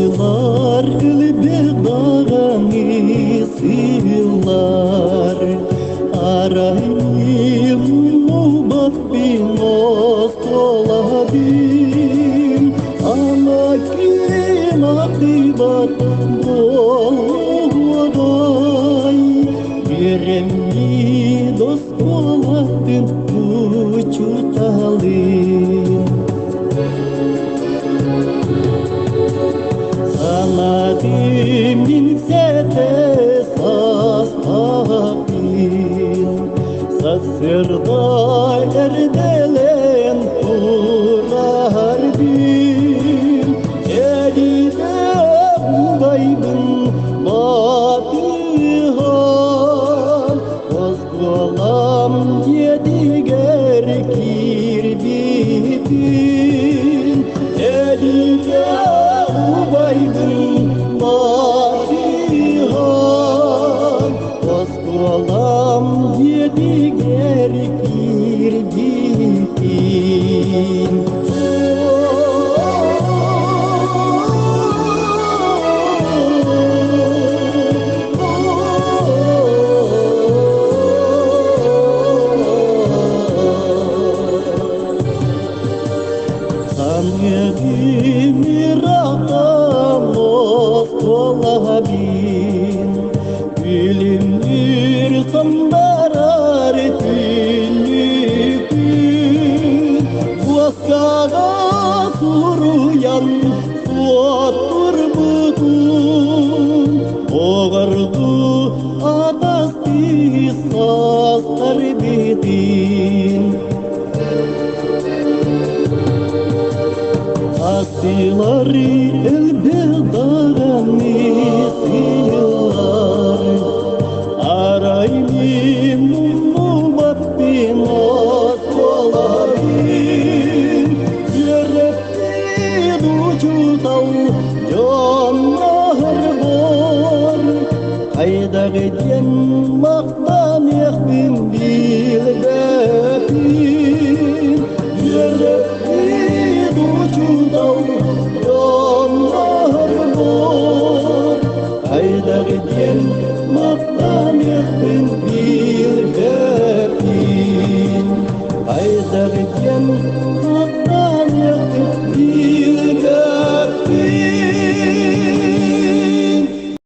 Sığlar kalbe bağını sığlar Arayım muhabbin ostoladın Ama kim akibat boğay Yeremni dost oladın uçutalım Saladim sete sastapin Sasırda erdelen kurar bin Elide ugaybın batihan Ozgolam yediger kirbitin Elide ugaybın batihan Ozgolam yediger kirbitin Sanyedim rakamos kolabin Bilinir sambarar tülükün Vaskaga kuruyan suatur butun Oğardu atasti sastar bitin Asilar